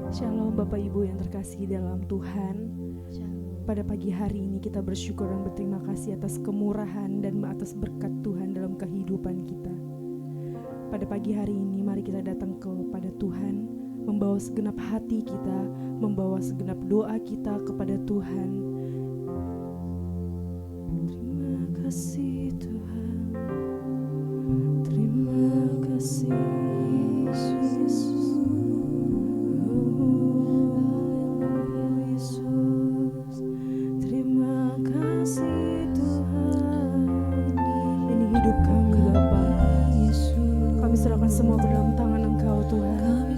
Shalom Bapak Ibu yang terkasih dalam Tuhan. Pada pagi hari ini kita bersyukur dan berterima kasih atas kemurahan dan atas berkat Tuhan dalam kehidupan kita. Pada pagi hari ini mari kita datang kepada Tuhan, membawa segenap hati kita, membawa segenap doa kita kepada Tuhan. Terima kasih Tuhan, terima kasih Yesus. Serahkan semua ke dalam tangan Engkau Tuhan.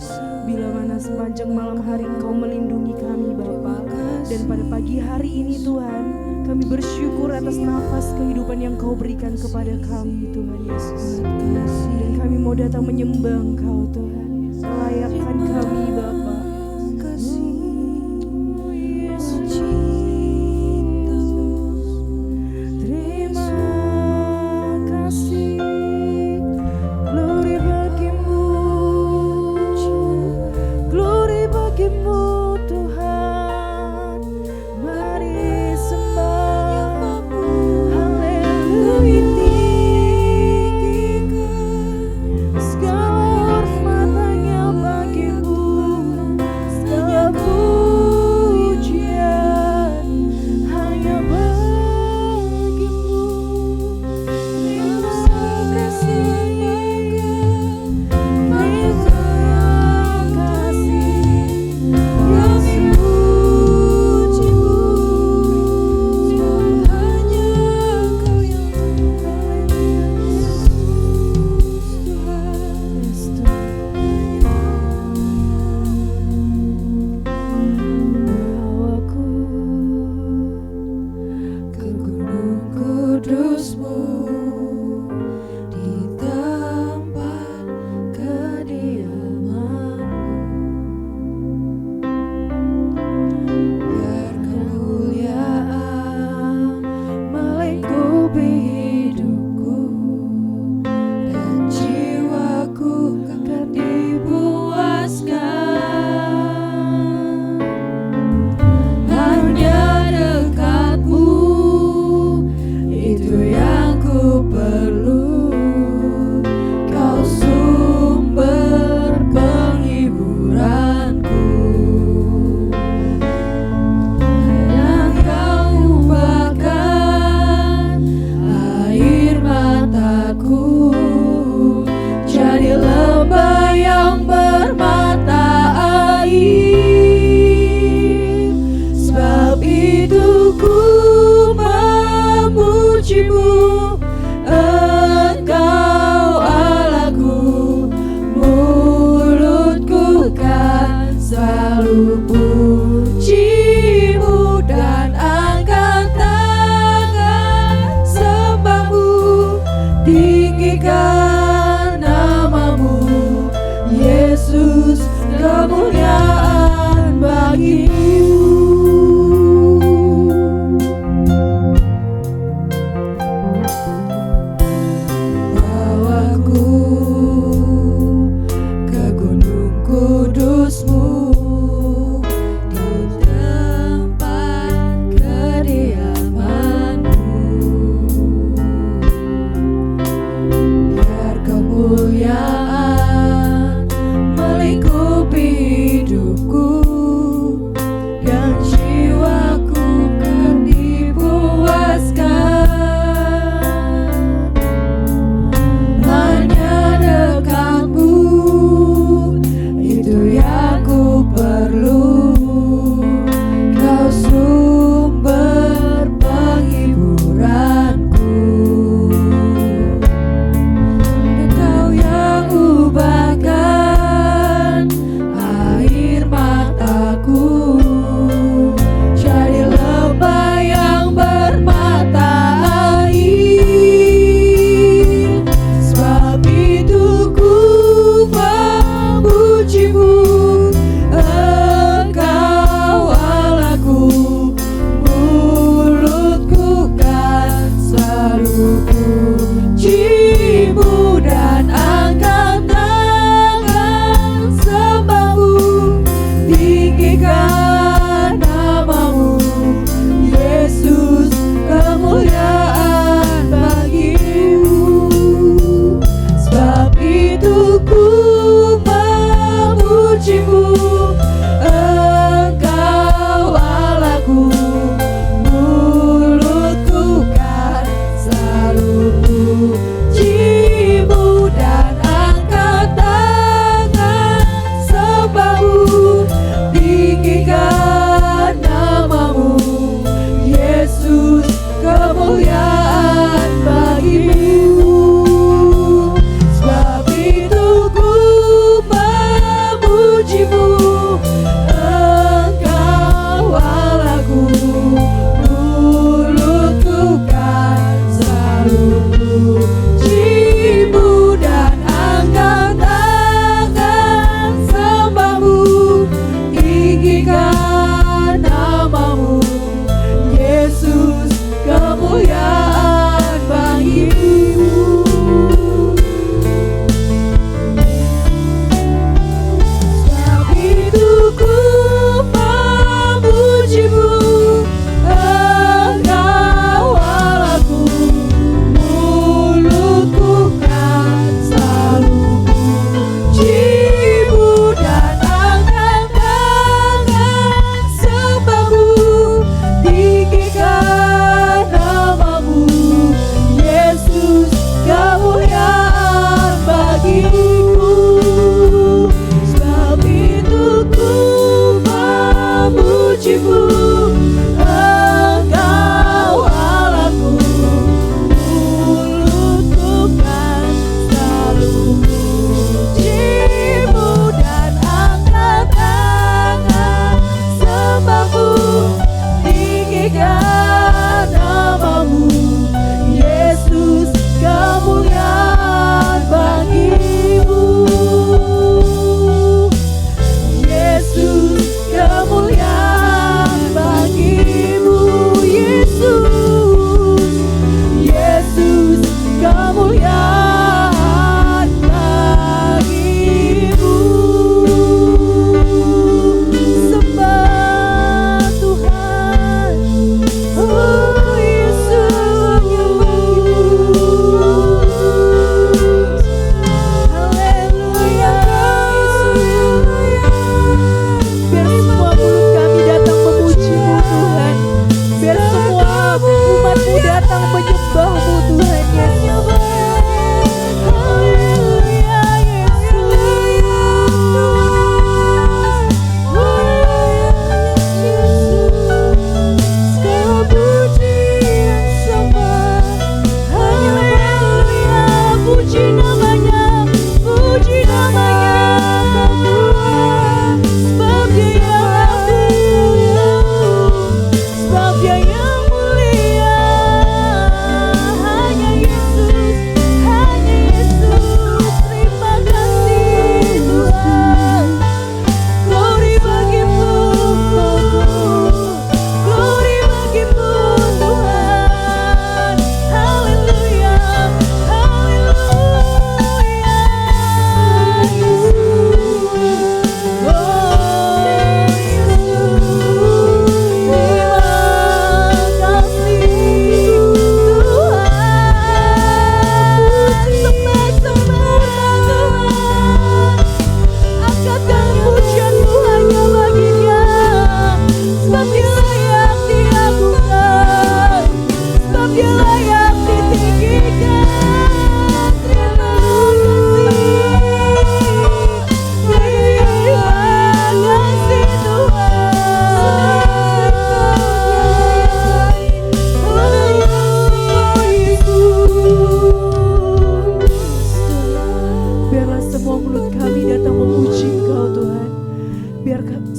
Bila mana sepanjang malam hari Engkau melindungi kami Bapa. Dan pada pagi hari ini Tuhan, kami bersyukur atas nafas kehidupan yang Kau berikan kepada kami Tuhan Yesus. Dan kami mau datang menyembah Engkau Tuhan. Layakkan kami Bapa.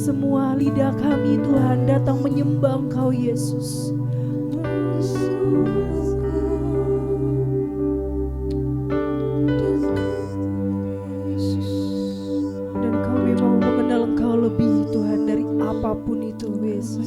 semua lidah kami Tuhan datang menyembah Engkau Yesus. Dan kami mau mengenal Engkau lebih Tuhan dari apapun itu Yesus.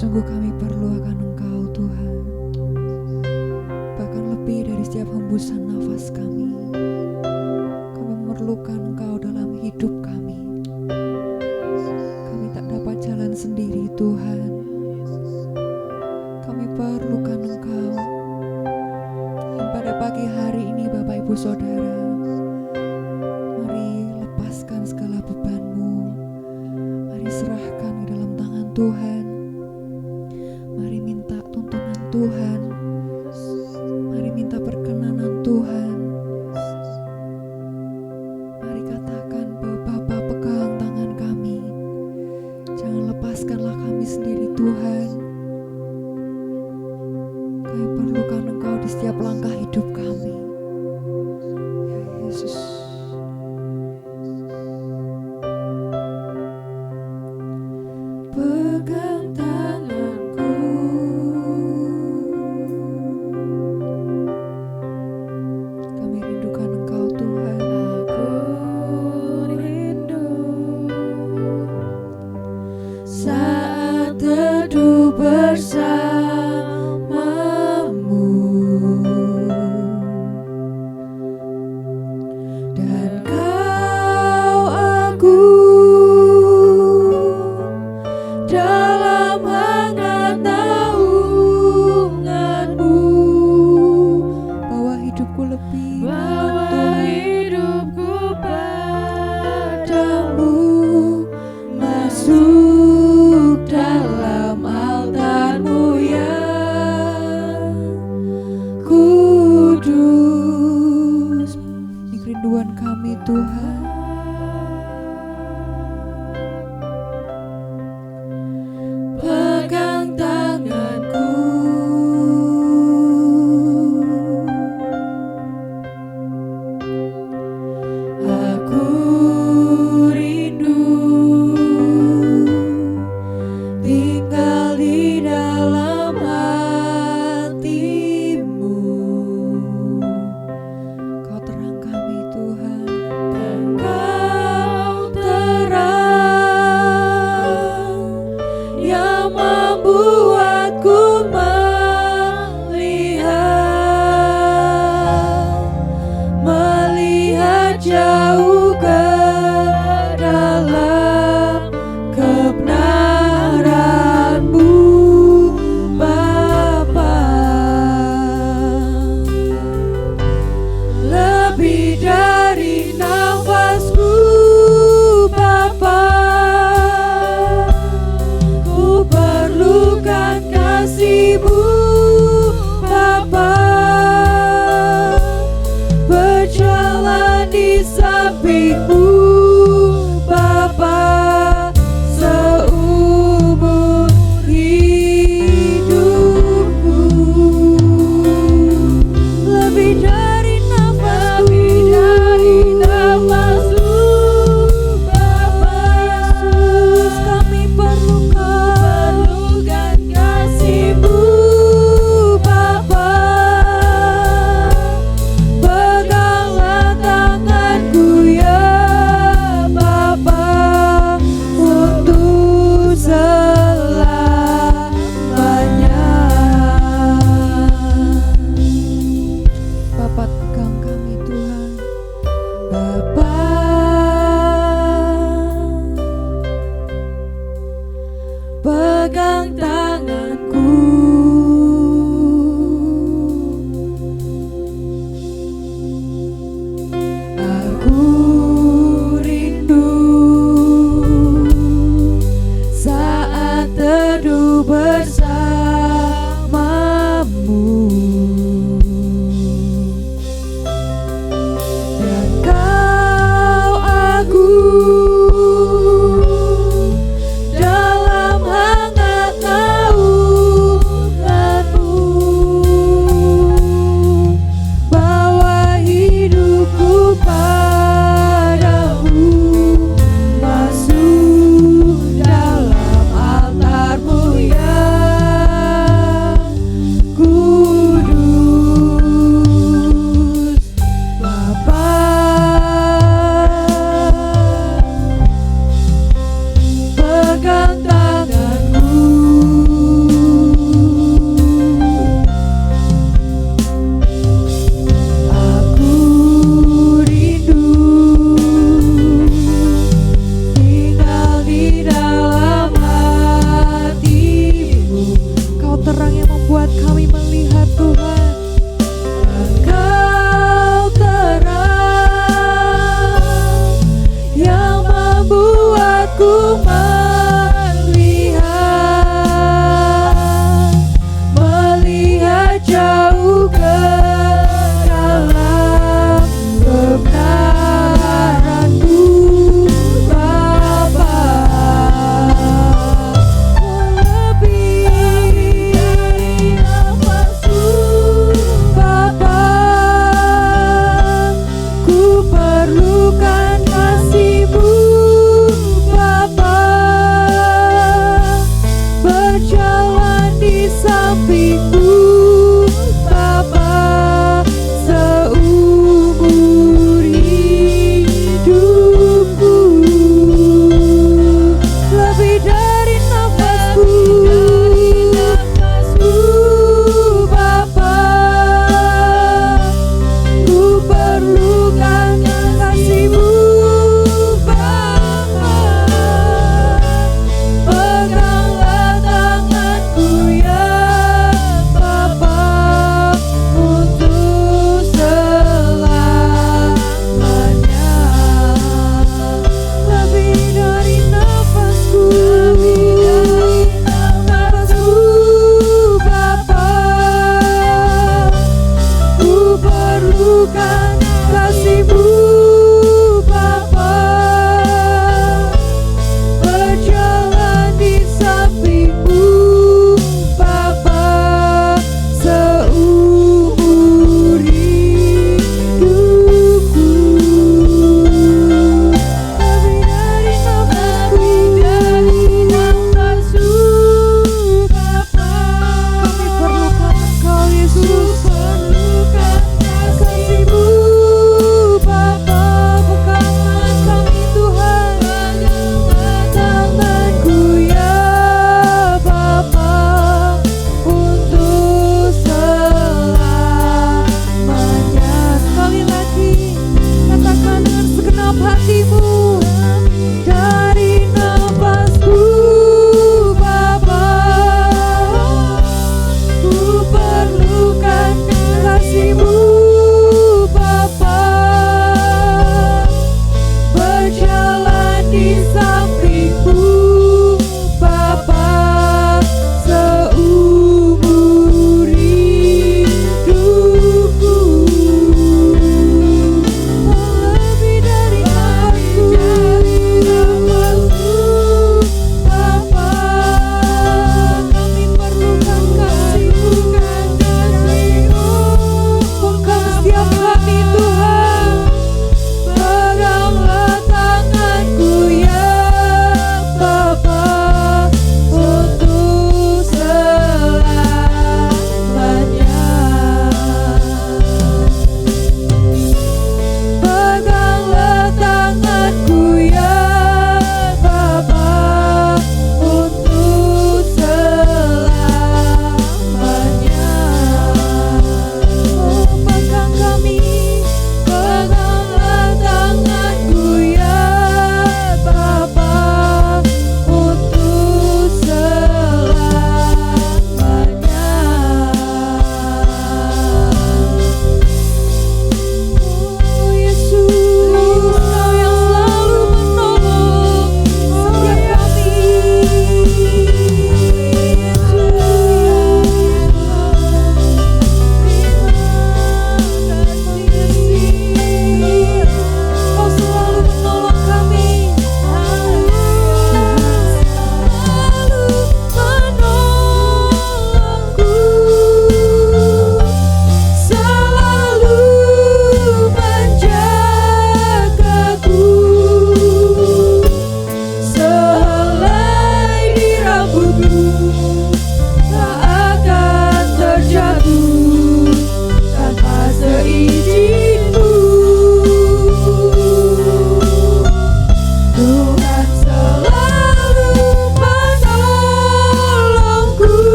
Sungguh kami perlu akan Engkau Tuhan, bahkan lebih dari setiap hembusan nafas kami. Kami memerlukan Engkau dalam hidup kami. Kami tak dapat jalan sendiri Tuhan. Kami perlukan Engkau. Dan pada pagi hari ini Bapak Ibu Saudara, mari lepaskan segala beban-Mu. Mari serahkan ke dalam tangan Tuhan. Mari minta tuntunan Tuhan. Mari minta perkenanan Tuhan. Mari katakan bahwa Bapa pegang tangan kami. Jangan lepaskanlah kami sendiri Tuhan. Kami perlukan Engkau di setiap langkah hidup kami. Ya Yesus. Pegang tanganku, kami rindukan Engkau Tuhan. Aku rindu saat teduh bersama. dalam altar-Mu yang kudus. Ini kerinduan kami Tuhan. Pegang tanganku, aku rindu tinggal di dalam hati-Mu. Kau terang kami Tuhan, Engkau terang yang membuatku melihat jauh ke dalam kebenaran-Mu, Bapa. Lebih dari nafasku, Bapa, ku perlukan kasih-Mu, Bapa. Berjalan di samping-Mu, Bapa, seumur hidupku. Lebih dari nafasku, Bapa Yesus, kami perlukan kasih-Mu, Bapa. Peganglah tanganku ya Bapa, untuk selamanya. Bapa, pegang kami Tuhan. Bapa, pegang tanganku, aku rindu saat teduh bersama-Mu. Dan Kau agung dalam hangat naungan-Mu, bawa hidupku padamu, masuk dalam altar-Mu yang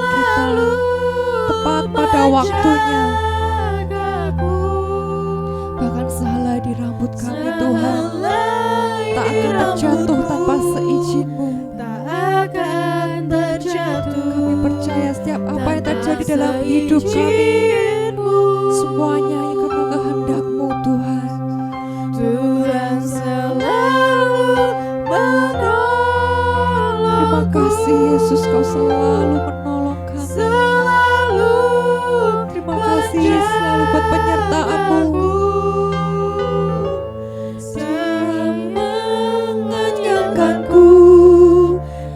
kita tepat pada waktunya. Bahkan sehelai di rambut kami Tuhan tak akan terjatuh tanpa seizin-Mu. Kami percaya setiap apa yang terjadi dalam hidup kami semuanya yang karena kehendak-Mu Tuhan. Tuhan selalu menolong. Terima kasih Yesus, Kau selalu menolong kami. Terima kasih selalu buat penyertaan-Mu. Mengenyangkanku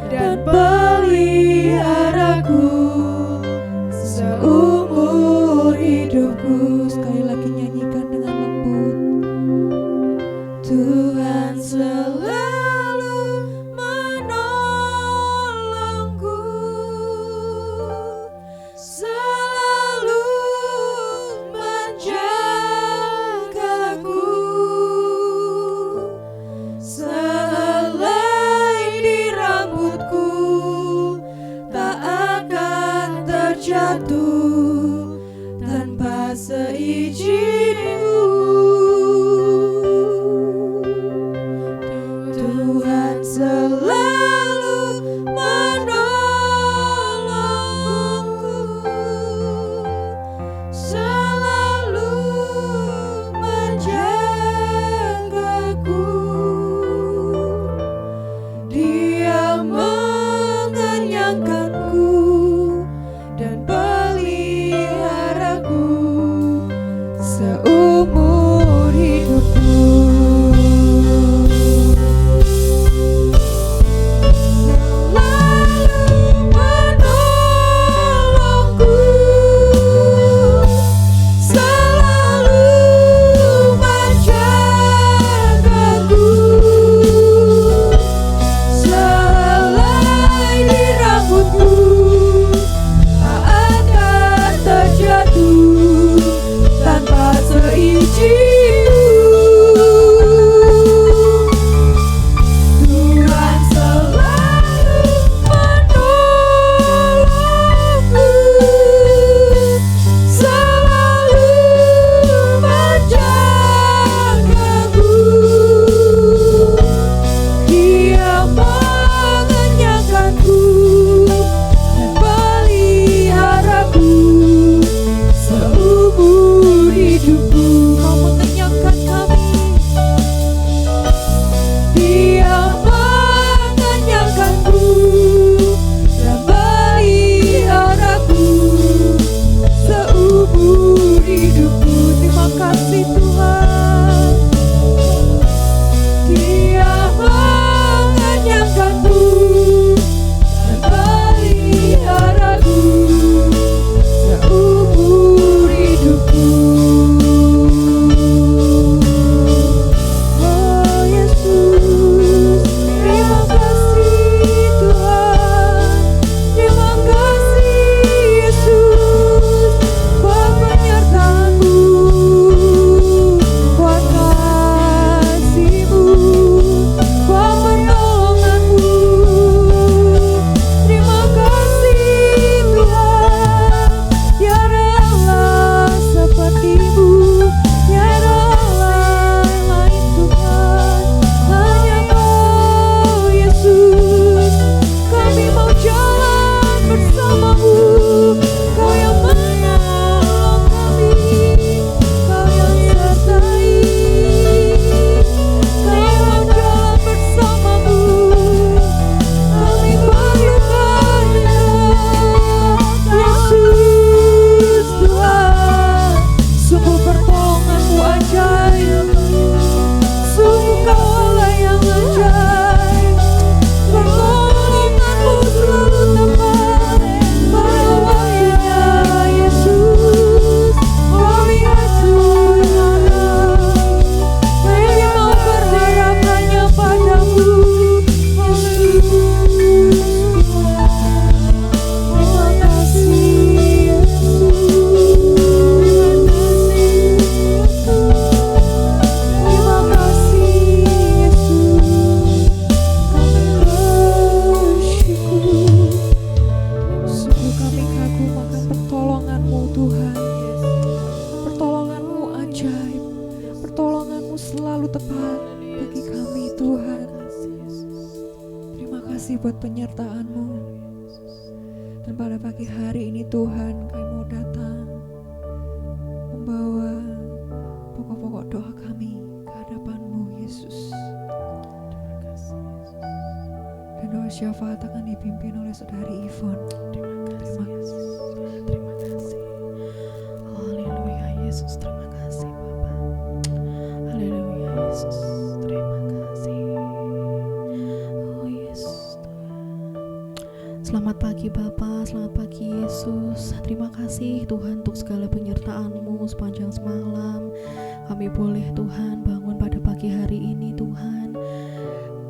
dan peliharaku seumur hidupku. Sekali lagi nyanyikan dengan lembut. Tuhan selalu menolongku. penyertaan-Mu. Dan pada pagi hari ini Tuhan, kami mau datang membawa pokok-pokok doa kami ke hadapan-Mu, Yesus. Dan doa syafaat akan dipimpin oleh Saudari Yvonne. Terima kasih. Terima kasih. Haleluya Yesus, terima kasih Bapa. Haleluya Yesus, terima kasih. Oh Yesus Tuhan. Selamat pagi Bapa, selamat pagi Yesus. Terima kasih Tuhan untuk segala penyertaan-Mu sepanjang semalam. Kami boleh Tuhan bangun pada pagi hari ini Tuhan,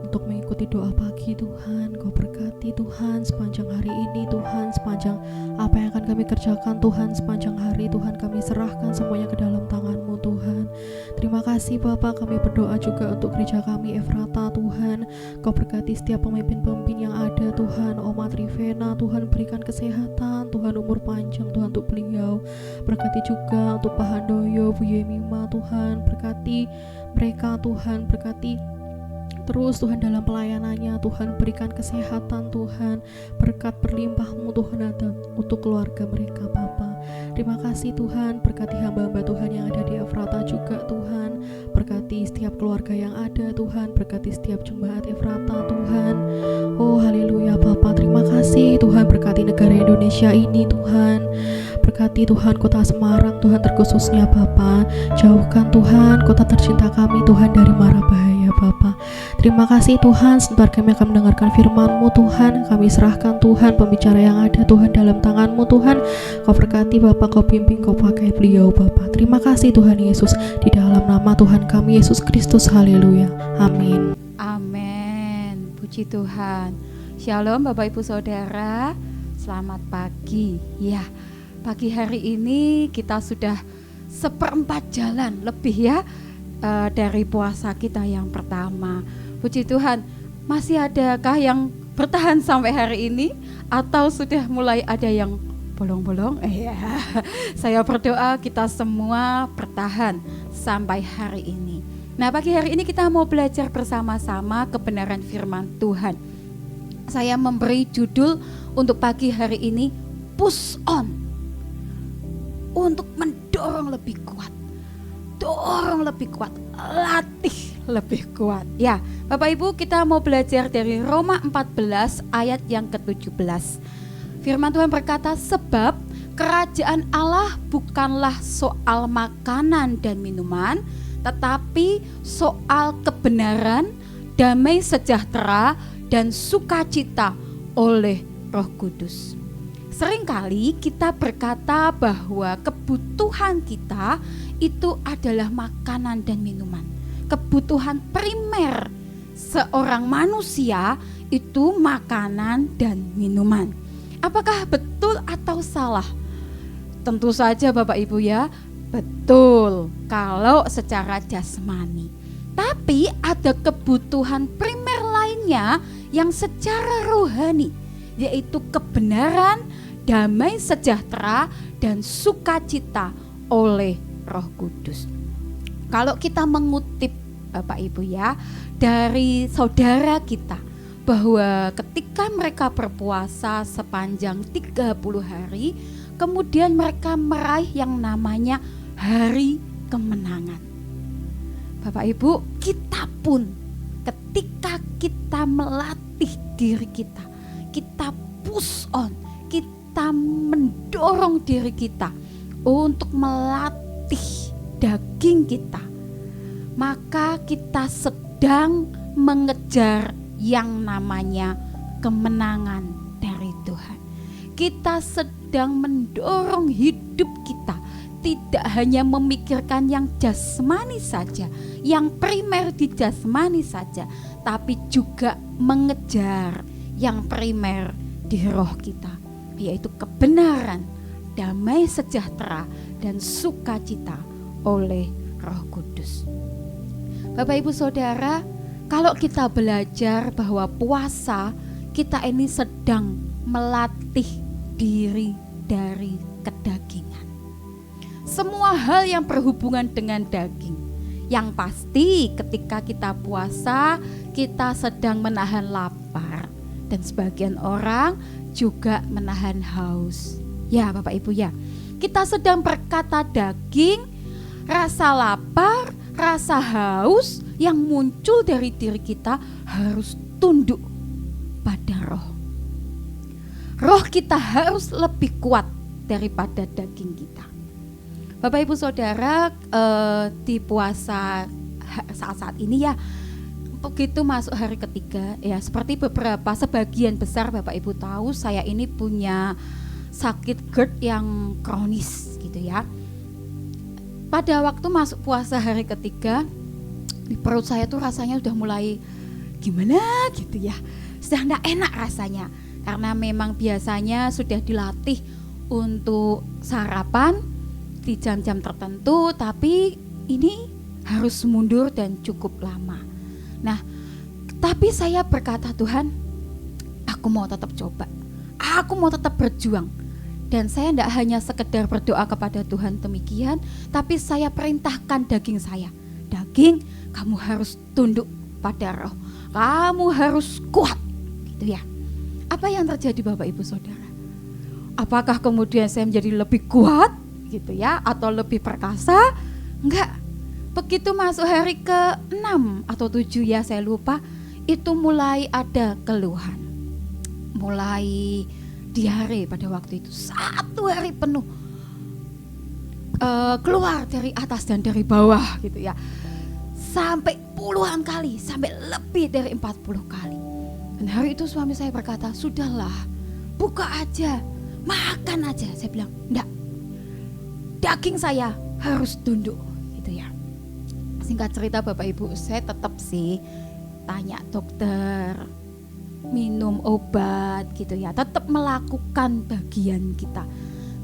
untuk mengikuti doa pagi Tuhan. Kau berkati Tuhan sepanjang hari ini Tuhan, sepanjang apa yang akan kami kerjakan Tuhan sepanjang hari Tuhan, kami serahkan semuanya ke dalam tangan-Mu Tuhan. Terima kasih Bapa, kami berdoa juga untuk gereja kami Efrata Tuhan. Kau berkati setiap pemimpin-pemimpin yang ada Tuhan. Oma Trivena Tuhan, berikan kesehatan Tuhan, umur panjang Tuhan untuk beliau. Berkati juga untuk Pak Handoyo, Bu Yemima Tuhan, berkati mereka Tuhan, berkati terus Tuhan dalam pelayanannya Tuhan, berikan kesehatan Tuhan, berkat berlimpah-Mu Tuhan ada untuk keluarga mereka Bapa. Terima kasih Tuhan, berkati hamba-hamba Tuhan yang ada di Efrata juga Tuhan, berkati setiap keluarga yang ada Tuhan, berkati setiap jemaat Efrata Tuhan. Oh haleluya Bapa, terima kasih Tuhan, berkati negara Indonesia ini Tuhan, berkati Tuhan kota Semarang Tuhan terkhususnya Bapa, jauhkan Tuhan kota tercinta kami Tuhan dari mara bahaya Bapa. Terima kasih Tuhan, sebentar kami akan mendengarkan firman-Mu Tuhan. Kami serahkan Tuhan pembicara yang ada Tuhan dalam tangan-Mu Tuhan. Kau berkati Bapa, Kau bimbing, Kau pakai beliau Bapa. Terima kasih Tuhan Yesus, di dalam nama Tuhan kami Yesus Kristus. Haleluya, amin. Amin, puji Tuhan. Shalom Bapak Ibu Saudara, selamat pagi. Ya, pagi hari ini kita sudah seperempat jalan lebih ya dari puasa kita yang pertama. Puji Tuhan, masih adakah yang bertahan sampai hari ini atau sudah mulai ada yang bolong-bolong? Saya berdoa kita semua bertahan sampai hari ini. Nah, pagi hari ini kita mau belajar bersama-sama kebenaran firman Tuhan. Saya memberi judul untuk pagi hari ini, push on, untuk mendorong lebih kuat. Dorong lebih kuat, latih lebih kuat. Ya, Bapak Ibu, kita mau belajar dari Roma 14 ayat yang ke-17. Firman Tuhan berkata, sebab kerajaan Allah bukanlah soal makanan dan minuman, tetapi soal kebenaran, damai sejahtera, dan sukacita oleh Roh Kudus. Seringkali kita berkata bahwa kebutuhan kita itu adalah makanan dan minuman. Kebutuhan primer seorang manusia itu makanan dan minuman. Apakah betul atau salah? Tentu saja Bapak Ibu ya, betul kalau secara jasmani. Tapi ada kebutuhan primer lainnya yang secara rohani, yaitu kebenaran, damai sejahtera, dan sukacita oleh Roh Kudus. Kalau kita mengutip Bapak Ibu ya dari saudara kita, bahwa ketika mereka berpuasa sepanjang 30 hari, kemudian mereka meraih yang namanya hari kemenangan. Bapak Ibu, kita pun ketika kita melatih diri kita, kita push on, kita mendorong diri kita untuk melatih daging kita, maka kita sedang mengejar yang namanya kemenangan dari Tuhan. Kita sedang mendorong hidup kita tidak hanya memikirkan yang jasmani saja, yang primer di jasmani saja, tapi juga mengejar yang primer di roh kita, yaitu kebenaran, damai sejahtera, dan sukacita oleh Roh Kudus. Bapak Ibu Saudara, kalau kita belajar bahwa puasa, kita ini sedang melatih diri dari kedagingan. Semua hal yang berhubungan dengan daging. Yang pasti ketika kita puasa, kita sedang menahan lapar. dan sebagian orang juga menahan haus. Ya Bapak Ibu ya, kita sedang berkata daging, rasa lapar, rasa haus yang muncul dari diri kita harus tunduk pada roh. Roh kita harus lebih kuat daripada daging kita. Bapak Ibu Saudara, di puasa saat-saat ini ya, begitu masuk hari ketiga ya, seperti sebagian besar Bapak Ibu tahu, saya ini punya sakit GERD yang kronis gitu ya. Pada waktu masuk puasa hari ketiga, di perut saya tuh rasanya udah mulai gimana gitu ya, sudah enggak enak rasanya, karena memang biasanya sudah dilatih untuk sarapan di jam-jam tertentu, tapi ini harus mundur dan cukup lama. Nah, tapi saya berkata, Tuhan, aku mau tetap coba, aku mau tetap berjuang. Dan saya tidak hanya sekedar berdoa kepada Tuhan demikian, tapi saya perintahkan daging saya, daging, kamu harus tunduk pada roh, kamu harus kuat, gitu ya. Apa yang terjadi Bapak Ibu Saudara? Apakah kemudian saya menjadi lebih kuat, gitu ya, atau lebih perkasa? Enggak. Begitu masuk hari ke-6 atau 7 ya, saya lupa, itu mulai ada keluhan, mulai diare pada waktu itu 1 hari penuh, keluar dari atas dan dari bawah gitu ya, sampai puluhan kali, sampai lebih dari 40 kali. Dan hari itu suami saya berkata, sudahlah, buka aja, makan aja. Saya bilang, enggak, daging saya harus tunduk gitu ya. Singkat cerita Bapak Ibu, saya tetap sih tanya dokter, minum obat gitu ya, tetap melakukan bagian kita.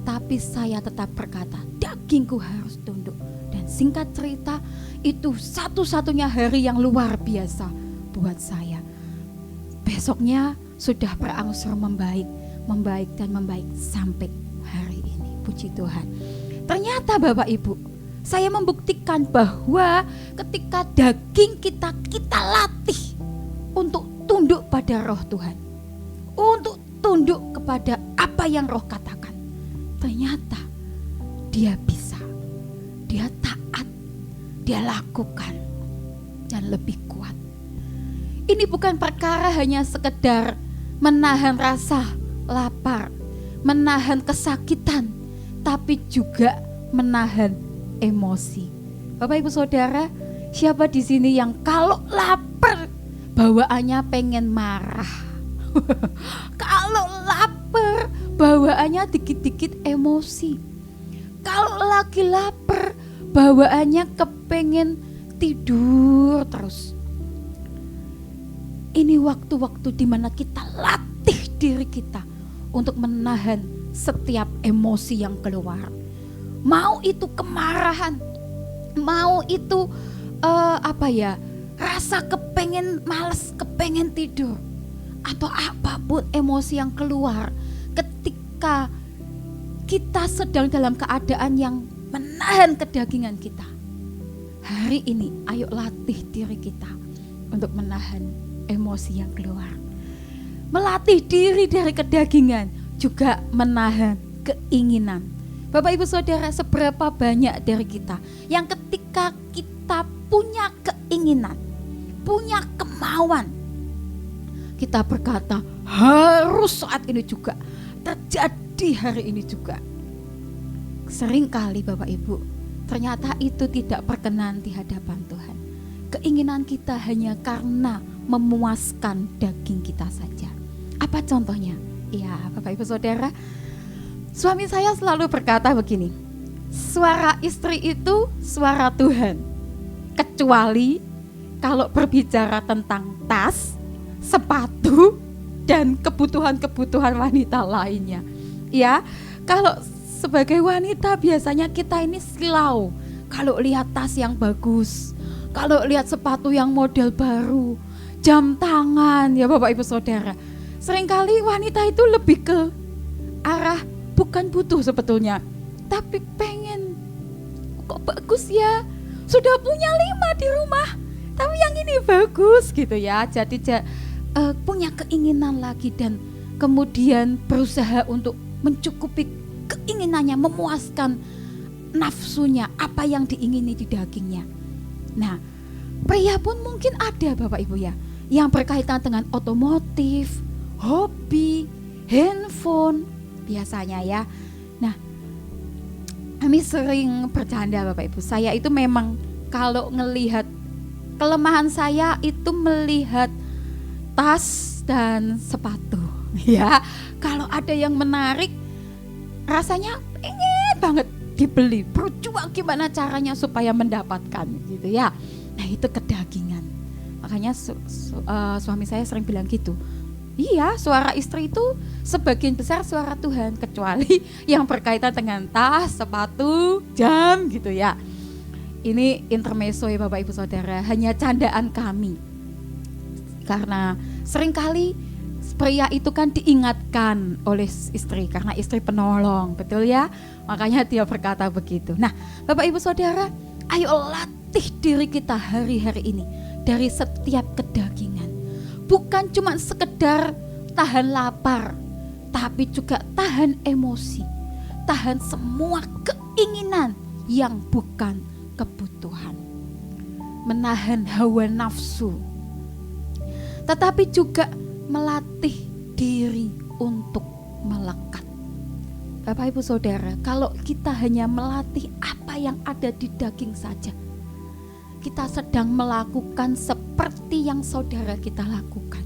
Tapi saya tetap berkata, dagingku harus tunduk. Dan singkat cerita, itu satu-satunya hari yang luar biasa buat saya. Besoknya sudah berangsur membaik dan membaik sampai hari ini. Puji Tuhan. Ternyata Bapak Ibu, saya membuktikan bahwa ketika daging kita latih untuk tunduk pada roh Tuhan, untuk tunduk kepada apa yang roh katakan, ternyata dia bisa, dia taat, dia lakukan dan lebih kuat. Ini bukan perkara hanya sekedar menahan rasa lapar, menahan kesakitan, tapi juga menahan emosi. Bapak Ibu Saudara, siapa di sini yang kalau lapar bawaannya pengen marah? Kalau lapar bawaannya dikit-dikit emosi. Kalau lagi lapar bawaannya kepengen tidur terus. Ini waktu-waktu di mana kita latih diri kita untuk menahan setiap emosi yang keluar. Mau itu kemarahan, mau itu rasa kepengen males, kepengen tidur, atau apapun emosi yang keluar ketika kita sedang dalam keadaan yang menahan kedagingan kita. Hari ini ayo latih diri kita untuk menahan emosi yang keluar, melatih diri dari kedagingan, juga menahan keinginan. Bapak Ibu Saudara, seberapa banyak dari kita yang ketika kita punya keinginan, punya kemauan, kita berkata harus saat ini juga, terjadi hari ini juga. Seringkali Bapak Ibu, ternyata itu tidak berkenan di hadapan Tuhan. Keinginan kita hanya karena memuaskan daging kita saja. Apa contohnya? Ya Bapak Ibu Saudara, suami saya selalu berkata begini, suara istri itu suara Tuhan, kecuali kalau berbicara tentang tas, sepatu, dan kebutuhan-kebutuhan wanita lainnya. Ya, kalau sebagai wanita biasanya kita ini silau kalau lihat tas yang bagus, kalau lihat sepatu yang model baru, jam tangan ya Bapak Ibu Saudara. Seringkali wanita itu lebih ke arah bukan butuh sebetulnya, tapi pengen, kok bagus ya, sudah punya 5 di rumah, tapi yang ini bagus gitu ya. Jadi punya keinginan lagi dan kemudian berusaha untuk mencukupi keinginannya, memuaskan nafsunya, apa yang diingini di dagingnya. Nah, pria pun mungkin ada Bapak Ibu ya, yang berkaitan dengan otomotif, hobi, handphone biasanya ya. Nah, kami sering bercanda Bapak Ibu, saya itu memang kalau ngelihat kelemahan saya itu melihat tas dan sepatu ya. Kalau ada yang menarik, rasanya ingin banget dibeli, berjuang gimana caranya supaya mendapatkan gitu ya. Nah, itu kedagingan. Makanya suami saya sering bilang gitu. Iya, suara istri itu sebagian besar suara Tuhan, kecuali yang berkaitan dengan tas, sepatu, jam gitu ya. Ini intermezzo ya Bapak Ibu Saudara, hanya candaan kami. Karena seringkali pria itu kan diingatkan oleh istri, karena istri penolong, betul ya? Makanya dia berkata begitu. Nah, Bapak Ibu Saudara, ayo latih diri kita hari-hari ini dari setiap kedagingan. Bukan cuma sekedar tahan lapar, tapi juga tahan emosi, tahan semua keinginan yang bukan kebutuhan, menahan hawa nafsu, tetapi juga melatih diri untuk melekat. Bapak Ibu Saudara, kalau kita hanya melatih apa yang ada di daging saja, kita sedang melakukan seperti yang saudara kita lakukan.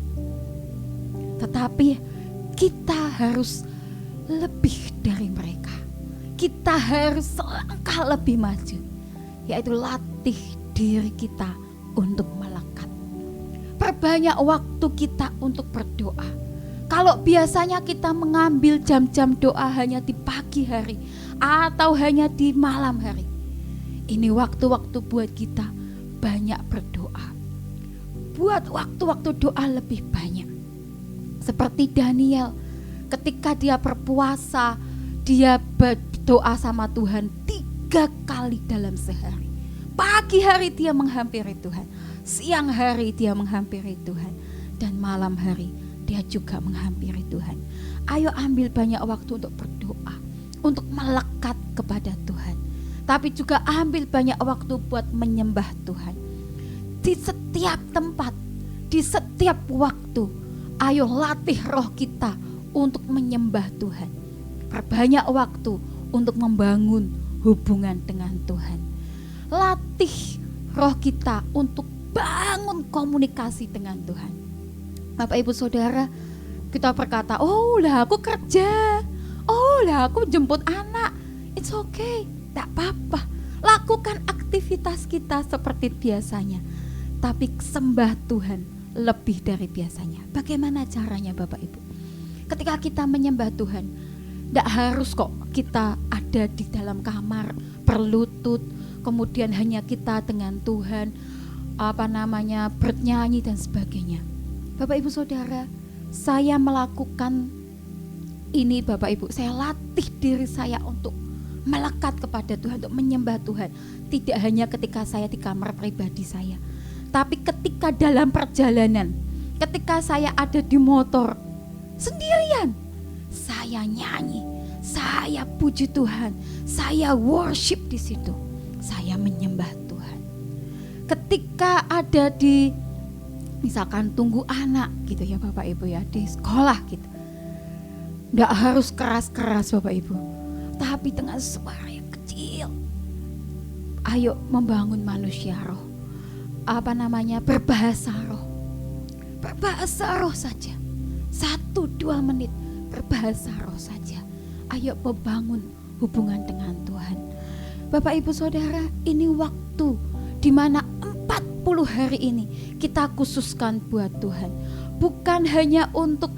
Tetapi kita harus lebih dari mereka. Kita harus selangkah lebih maju, yaitu latih diri kita untuk melekat. Perbanyak waktu kita untuk berdoa. Kalau biasanya kita mengambil jam-jam doa hanya di pagi hari atau hanya di malam hari, ini waktu-waktu buat kita banyak berdoa. Buat waktu-waktu doa lebih banyak. Seperti Daniel, ketika dia berpuasa, dia berdoa sama Tuhan 3 kali dalam sehari. Pagi hari dia menghampiri Tuhan, siang hari dia menghampiri Tuhan, dan malam hari dia juga menghampiri Tuhan. Ayo ambil banyak waktu untuk berdoa, untuk melekat kepada Tuhan. Tapi juga ambil banyak waktu buat menyembah Tuhan. Di setiap tempat, di setiap waktu, ayo latih roh kita untuk menyembah Tuhan. Perbanyak waktu untuk membangun hubungan dengan Tuhan. Latih roh kita untuk bangun komunikasi dengan Tuhan. Bapak Ibu Saudara, kita berkata, oh lah aku kerja, oh lah aku jemput anak, it's okay, tak apa-apa. Lakukan aktivitas kita seperti biasanya, tapi sembah Tuhan lebih dari biasanya. Bagaimana caranya Bapak Ibu? Ketika kita menyembah Tuhan, tidak harus kok kita ada di dalam kamar berlutut, kemudian hanya kita dengan Tuhan, bernyanyi dan sebagainya. Bapak Ibu Saudara, saya melakukan ini Bapak Ibu, saya latih diri saya untuk melekat kepada Tuhan, untuk menyembah Tuhan. Tidak hanya ketika saya di kamar pribadi saya, tapi ketika dalam perjalanan, ketika saya ada di motor sendirian, saya nyanyi, saya puji Tuhan, saya worship di situ, saya menyembah Tuhan. Ketika ada di misalkan tunggu anak gitu ya Bapak Ibu ya, di sekolah gitu, nggak harus keras-keras Bapak Ibu, tapi dengan suara yang kecil. Ayo membangun manusia roh, berbahasa roh. Berbahasa roh saja, 1-2 menit berbahasa roh saja. Ayo membangun hubungan dengan Tuhan. Bapak Ibu Saudara, ini waktu di mana 40 hari ini kita khususkan buat Tuhan. Bukan hanya untuk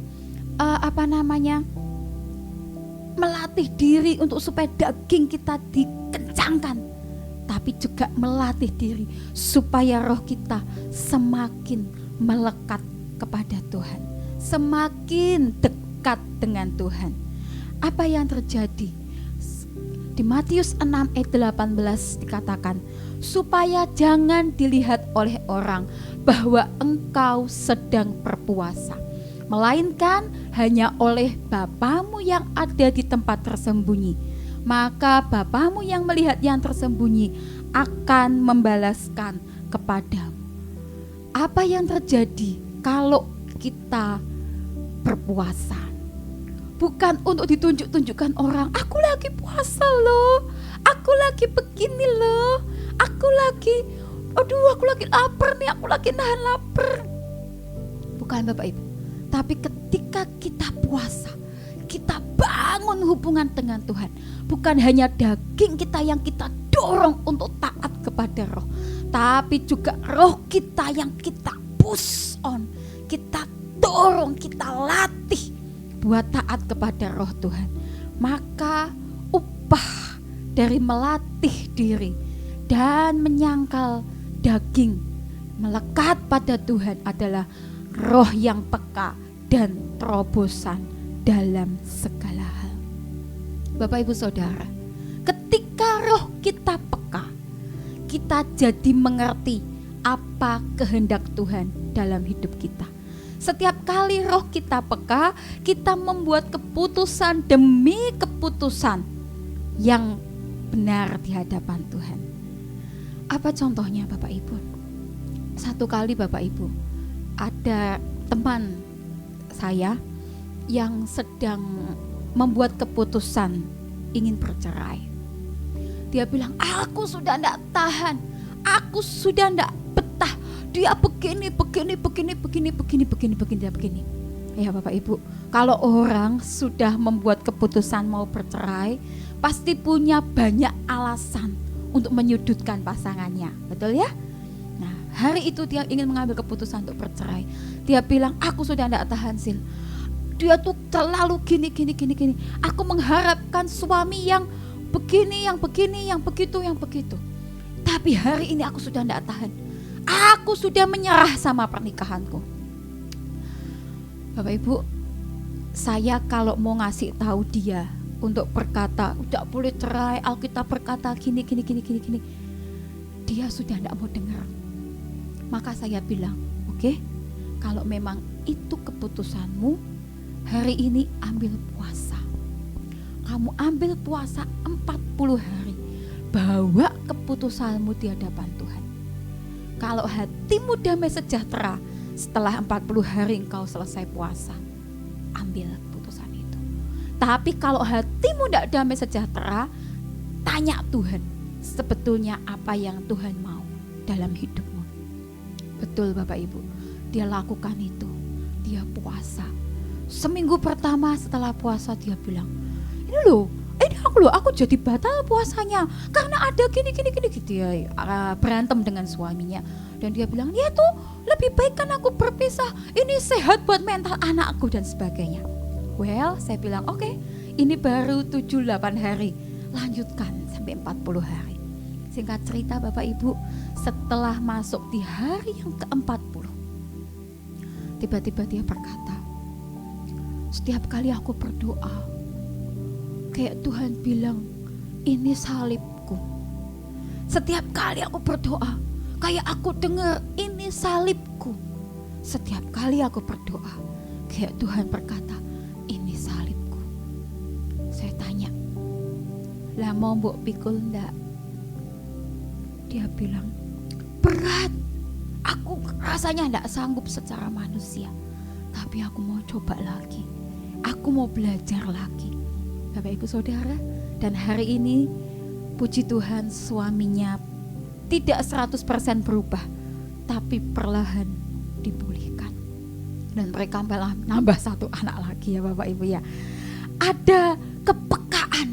melatih diri untuk supaya daging kita dikencangkan, tapi juga melatih diri supaya roh kita semakin melekat kepada Tuhan, semakin dekat dengan Tuhan. Apa yang terjadi di Di Matius 6 ayat 18 dikatakan, supaya jangan dilihat oleh orang bahwa engkau sedang berpuasa, melainkan hanya oleh Bapamu yang ada di tempat tersembunyi. Maka Bapamu yang melihat yang tersembunyi akan membalaskan kepadamu. Apa yang terjadi kalau kita berpuasa? Bukan untuk ditunjuk-tunjukkan orang, aku lagi puasa loh, aku lagi begini loh, aku lagi lapar nih, aku lagi nahan lapar. Bukan Bapak Ibu. Tapi ketika kita puasa, kita bangun hubungan dengan Tuhan. Bukan hanya daging kita yang kita dorong untuk taat kepada roh, tapi juga roh kita yang kita push on, kita dorong, kita latih buat taat kepada roh Tuhan. Maka upah dari melatih diri dan menyangkal daging melekat pada Tuhan adalah roh yang peka dan terobosan dalam segala hal. Bapak Ibu Saudara, ketika roh kita peka, kita jadi mengerti apa kehendak Tuhan dalam hidup kita. Setiap kali roh kita peka, kita membuat keputusan demi keputusan yang benar di hadapan Tuhan. Apa contohnya Bapak Ibu? Satu kali Bapak Ibu, ada teman saya yang sedang membuat keputusan ingin bercerai. Dia bilang, aku sudah tidak tahan, aku sudah tidak betah. Dia begini. Ya Bapak Ibu, kalau orang sudah membuat keputusan mau bercerai, pasti punya banyak alasan untuk menyudutkan pasangannya, betul ya? Nah, hari itu dia ingin mengambil keputusan untuk bercerai. Dia bilang, aku sudah tidak tahan Sil. Dia tuh terlalu gini. Aku mengharapkan suami yang begini, yang begitu. Tapi hari ini aku sudah tidak tahan. Aku sudah menyerah sama pernikahanku. Bapak Ibu, saya kalau mau ngasih tahu dia untuk berkata, udah boleh cerai, Alkitab berkata gini. Dia sudah tidak mau dengar. Maka saya bilang, oke, kalau memang itu keputusanmu, hari ini ambil puasa. Kamu ambil puasa 40 hari. Bawa keputusanmu di hadapan Tuhan. Kalau hatimu damai sejahtera, setelah 40 hari engkau selesai puasa, ambil keputusan itu. Tapi kalau hatimu tidak damai sejahtera, tanya Tuhan, sebetulnya apa yang Tuhan mau dalam hidupmu. Betul Bapak Ibu, dia lakukan itu. Dia puasa. Seminggu pertama setelah puasa dia bilang, aku jadi batal puasanya karena ada gini. Dia berantem dengan suaminya dan dia bilang, ya tuh lebih baik kan aku berpisah, ini sehat buat mental anakku dan sebagainya. Well, saya bilang oke, ini baru 7-8 hari, lanjutkan sampai 40 hari. Singkat cerita Bapak Ibu, setelah masuk di hari yang ke-40, tiba-tiba dia berkata, setiap kali aku berdoa, kayak Tuhan bilang, ini salibku. Setiap kali aku berdoa, kayak aku dengar, ini salibku. Setiap kali aku berdoa, kayak Tuhan berkata, ini salibku. Saya tanya, lah mau mbok pikul ndak? Dia bilang, berat. Aku rasanya ndak sanggup secara manusia. Tapi aku mau coba lagi. Aku mau belajar lagi. Bapak Ibu Saudara, dan hari ini puji Tuhan suaminya tidak 100% berubah, tapi perlahan dipulihkan. Dan mereka malah nambah 1 anak lagi ya Bapak Ibu ya. Ada kepekaan.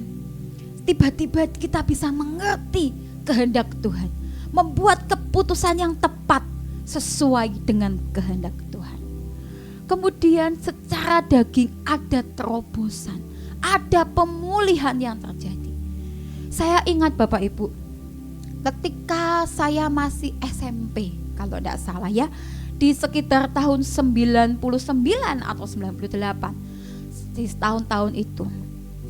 Tiba-tiba kita bisa mengerti kehendak Tuhan, membuat keputusan yang tepat sesuai dengan kehendak Tuhan. Kemudian secara daging ada terobosan, ada pemulihan yang terjadi. Saya ingat Bapak Ibu, ketika saya masih SMP, kalau tidak salah ya, di sekitar tahun 99 atau 98, di tahun-tahun itu,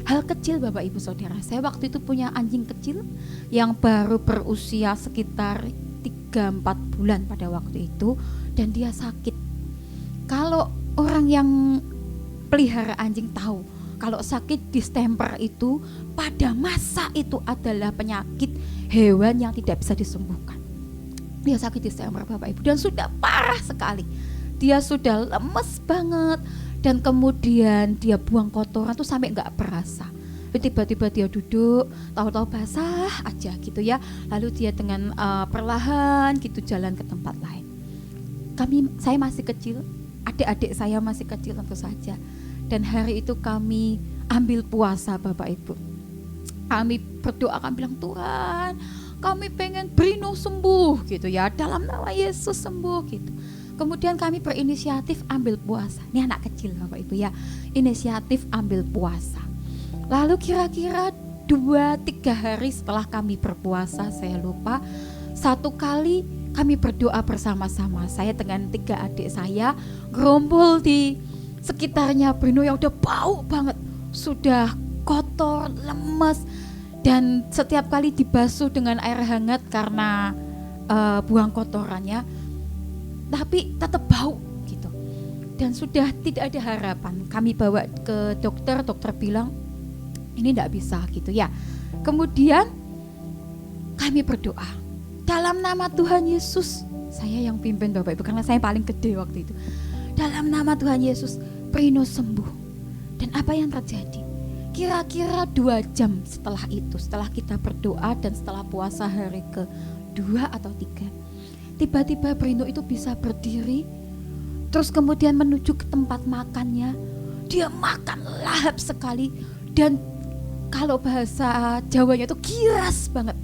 Hal kecil Bapak Ibu Saudara, saya waktu itu punya anjing kecil yang baru berusia sekitar 3-4 bulan pada waktu itu, dan dia sakit. Kalau orang yang pelihara anjing tahu, kalau sakit distemper itu pada masa itu adalah penyakit hewan yang tidak bisa disembuhkan. Dia sakit distemper Bapak Ibu, dan sudah parah sekali. Dia sudah lemes banget, dan kemudian dia buang kotoran tuh sampai nggak berasa. Tiba-tiba dia duduk, tahu-tahu basah aja gitu ya. Lalu dia dengan perlahan gitu jalan ke tempat lain. Saya masih kecil, adik-adik saya masih kecil tentu saja. Dan hari itu kami ambil puasa Bapak Ibu. Kami berdoa, kami bilang, Tuhan, kami pengen Brino sembuh gitu ya, dalam nama Yesus sembuh gitu. Kemudian kami berinisiatif ambil puasa. Ini anak kecil Bapak Ibu ya, inisiatif ambil puasa. Lalu kira-kira 2-3 hari setelah kami berpuasa, saya lupa, satu kali kami berdoa bersama-sama. Saya dengan 3 adik saya gerombol di sekitarnya Brino yang udah bau banget, sudah kotor, lemes, dan setiap kali dibasuh dengan air hangat karena buang kotorannya, tapi tetap bau gitu. Dan sudah tidak ada harapan. Kami bawa ke dokter, dokter bilang ini tidak bisa gitu ya. Kemudian kami berdoa dalam nama Tuhan Yesus. Saya yang pimpin Bapak Ibu karena saya paling gede waktu itu. Dalam nama Tuhan Yesus, Brino sembuh. Dan apa yang terjadi? Kira-kira 2 jam setelah itu, setelah kita berdoa dan setelah puasa hari ke-2 atau 3, tiba-tiba Brino itu bisa berdiri, terus kemudian menuju ke tempat makannya. Dia makan lahap sekali, dan kalau bahasa Jawanya itu kiras banget,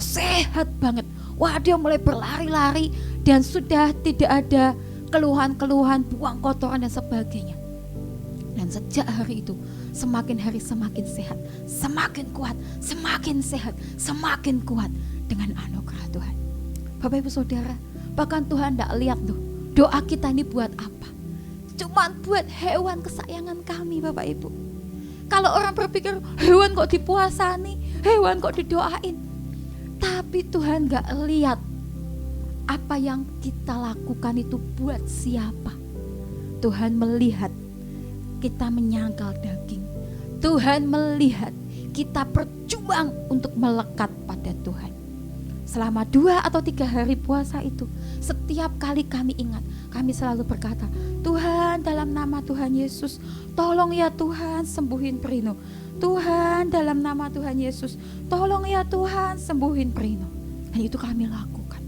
sehat banget. Wah, dia mulai berlari-lari dan sudah tidak ada keluhan-keluhan, buang kotoran dan sebagainya. Dan sejak hari itu semakin hari semakin sehat, semakin kuat, semakin sehat, semakin kuat dengan anugerah Tuhan. Bapak Ibu Saudara, bahkan Tuhan tidak lihat loh, doa kita ini buat apa? Cuman buat hewan kesayangan kami Bapak Ibu. Kalau orang berpikir hewan kok dipuasani, hewan kok didoain, tapi Tuhan gak lihat apa yang kita lakukan itu buat siapa. Tuhan melihat kita menyangkal daging. Tuhan melihat kita berjuang untuk melekat pada Tuhan. Selama 2 atau 3 hari puasa itu, setiap kali kami ingat, kami selalu berkata, Tuhan, dalam nama Tuhan Yesus, tolong ya Tuhan sembuhin Brino. Tuhan, dalam nama Tuhan Yesus, tolong ya Tuhan sembuhin Brino. Dan itu kami lakukan.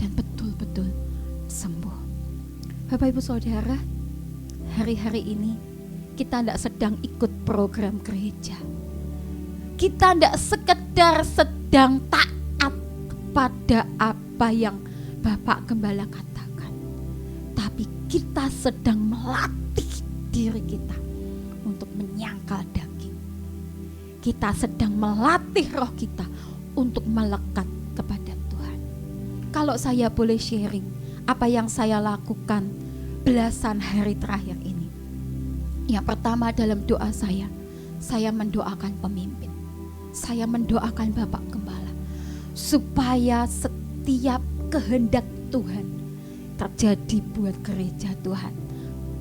Dan betul-betul sembuh. Bapak Ibu Saudara, hari-hari ini kita tidak sedang ikut program gereja. Kita tidak sekedar sedang taat pada apa yang Bapak Gembala katakan, tapi kita sedang melatih diri kita untuk menyangkal daging. Kita sedang melatih roh kita untuk melekat kepada Tuhan. Kalau saya boleh sharing apa yang saya lakukan belasan hari terakhir ini. Yang pertama, dalam doa saya mendoakan pemimpin. Saya mendoakan Bapak Gembala supaya setiap kehendak Tuhan terjadi buat gereja Tuhan,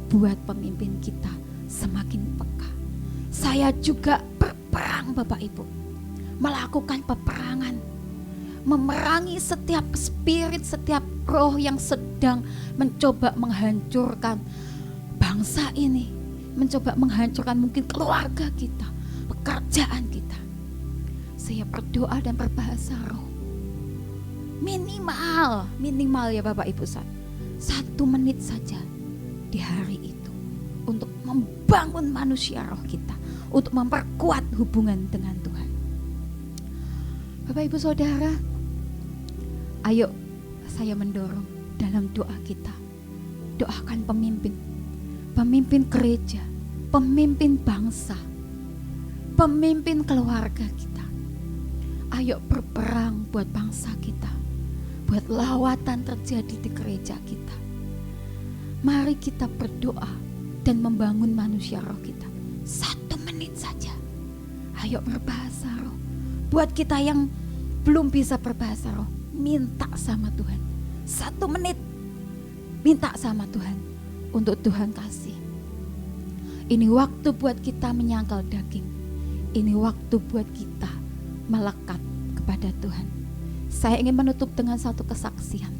buat pemimpin kita semakin peka. Saya juga berperang Bapak Ibu, melakukan peperangan, memerangi setiap spirit, setiap roh yang sedang mencoba menghancurkan bangsa ini, mencoba menghancurkan mungkin keluarga kita, pekerjaan kita. Saya berdoa dan berbahasa roh. Minimal ya Bapak Ibu, 1 menit saja di hari itu untuk membangun manusia roh kita, untuk memperkuat hubungan dengan Tuhan. Bapak Ibu Saudara, ayo saya mendorong dalam doa kita. Doakan pemimpin gereja, pemimpin bangsa, pemimpin keluarga kita. Ayo berperang buat bangsa kita, buat lawatan terjadi di gereja kita. Mari kita berdoa dan membangun manusia roh kita. 1 menit menit saja. Ayo berbahasa roh. Buat kita yang belum bisa berbahasa roh, minta sama Tuhan. 1 menit minta sama Tuhan untuk Tuhan kasih. Ini waktu buat kita menyangkal daging. Ini waktu buat kita melekat kepada Tuhan. Saya ingin menutup dengan satu kesaksian.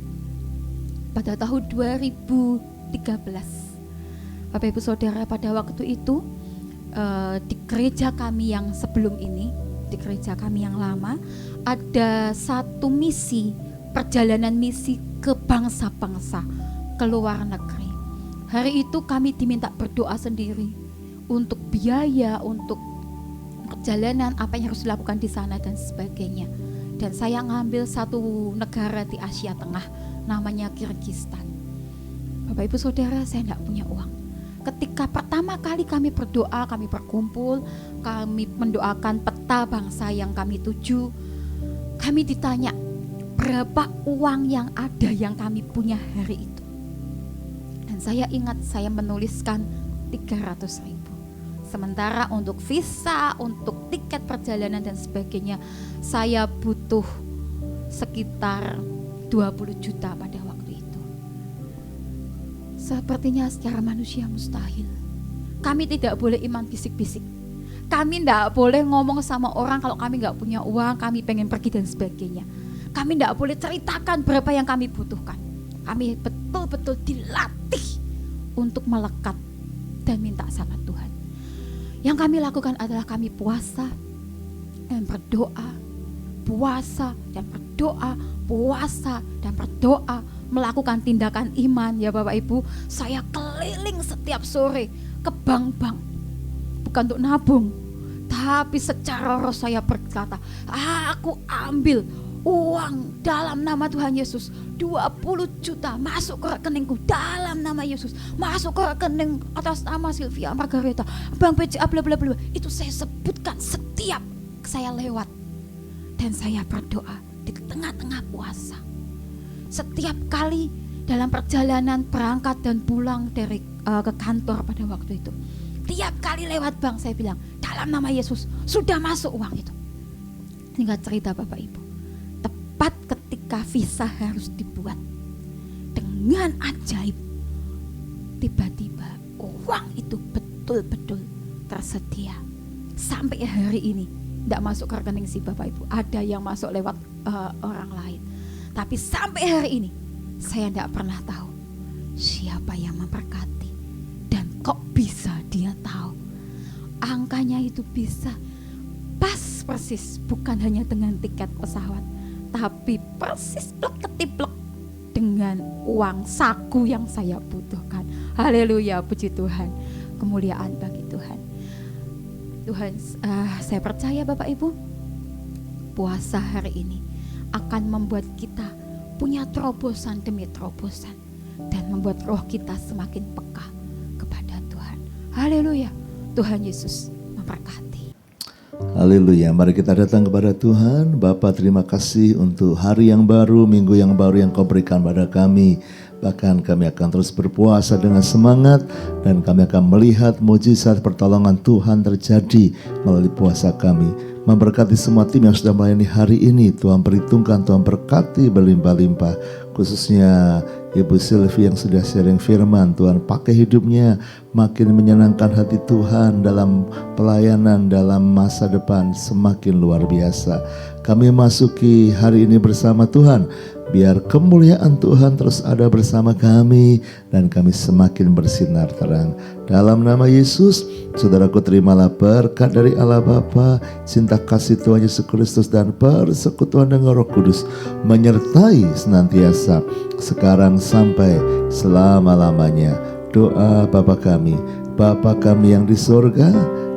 Pada tahun 2013, Bapak Ibu Saudara, pada waktu itu di gereja kami yang sebelum ini, di gereja kami yang lama, ada satu misi, perjalanan misi ke bangsa-bangsa, ke luar negeri. Hari itu kami diminta berdoa sendiri untuk biaya, untuk perjalanan, apa yang harus dilakukan di sana dan sebagainya. Dan saya ngambil satu negara di Asia Tengah, namanya Kyrgyzstan. Bapak Ibu Saudara, saya tidak punya uang. Ketika pertama kali kami berdoa, kami berkumpul, kami mendoakan peta bangsa yang kami tuju, kami ditanya berapa uang yang ada yang kami punya hari itu. Dan saya ingat saya menuliskan 300.000. Sementara untuk visa, untuk tiket perjalanan dan sebagainya, saya butuh sekitar 20 juta pada waktu itu. Sepertinya secara manusia mustahil. Kami tidak boleh iman bisik-bisik. Kami tidak boleh ngomong sama orang kalau kami nggak punya uang, kami pengen pergi dan sebagainya. Kami tidak boleh ceritakan berapa yang kami butuhkan. Kami betul-betul dilatih untuk melekat dan minta sama Tuhan. Yang kami lakukan adalah kami puasa dan berdoa, puasa dan berdoa, puasa dan berdoa, melakukan tindakan iman ya Bapak Ibu. Saya keliling setiap sore ke bank-bank, bukan untuk nabung, tapi secara roh saya berkata, aku ambil uang dalam nama Tuhan Yesus, 20 juta masuk ke rekeningku dalam nama Yesus, masuk ke rekening atas nama Sylvia Margareta, Bank BCA bla bla bla. Itu saya sebutkan setiap saya lewat, dan saya berdoa di tengah-tengah puasa. Setiap kali dalam perjalanan berangkat dan pulang dari ke kantor pada waktu itu, tiap kali lewat bank saya bilang, dalam nama Yesus sudah masuk uang itu. Tinggal cerita Bapak Ibu, tepat ketika visa harus dibuat, dengan ajaib tiba-tiba uang itu betul-betul tersedia. Sampai hari ini tidak masuk ke rekening si Bapak Ibu, ada yang masuk lewat orang lain. Tapi sampai hari ini saya tidak pernah tahu siapa yang memberkati, dan kok bisa dia tahu. Angkanya itu bisa pas persis, bukan hanya dengan tiket pesawat, tapi persis plek ketiplek dengan uang saku yang saya butuhkan. Haleluya, puji Tuhan, kemuliaan bagi Tuhan. Tuhan, saya percaya Bapak Ibu, puasa hari ini akan membuat kita punya terobosan demi terobosan, dan membuat roh kita semakin peka kepada Tuhan. Haleluya, Tuhan Yesus memberkati. Haleluya, mari kita datang kepada Tuhan. Bapa, terima kasih untuk hari yang baru, minggu yang baru yang Kau berikan pada kami. Bahkan kami akan terus berpuasa dengan semangat, dan kami akan melihat mujizat pertolongan Tuhan terjadi melalui puasa kami. Memberkati semua tim yang sudah melayani hari ini. Tuhan perhitungkan, Tuhan berkati berlimpah-limpah. Khususnya Ibu Sylvie yang sudah sharing firman, Tuhan pakai hidupnya makin menyenangkan hati Tuhan dalam pelayanan, dalam masa depan semakin luar biasa. Kami masuki hari ini bersama Tuhan. Biar kemuliaan Tuhan terus ada bersama kami, dan kami semakin bersinar terang. Dalam nama Yesus, saudaraku, terimalah berkat dari Allah Bapa, cinta kasih Tuhan Yesus Kristus, dan persekutuan dengan Roh Kudus menyertai senantiasa sekarang sampai selama-lamanya. Doa Bapa kami yang di sorga,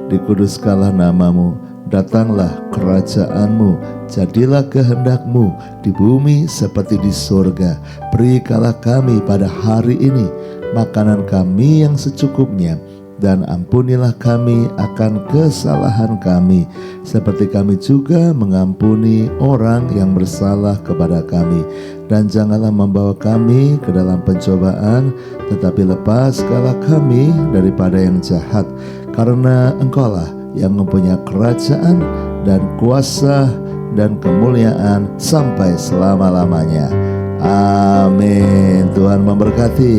dikuduskanlah namamu, datanglah kerajaan-Mu, jadilah kehendak-Mu di bumi seperti di sorga. Berikanlah kami pada hari ini makanan kami yang secukupnya, dan ampunilah kami akan kesalahan kami, seperti kami juga mengampuni orang yang bersalah kepada kami. Dan janganlah membawa kami ke dalam pencobaan, tetapi lepaskanlah kami daripada yang jahat, karena Engkaulah yang mempunyai kerajaan dan kuasa dan kemuliaan sampai selama-lamanya. Amin. Tuhan memberkati.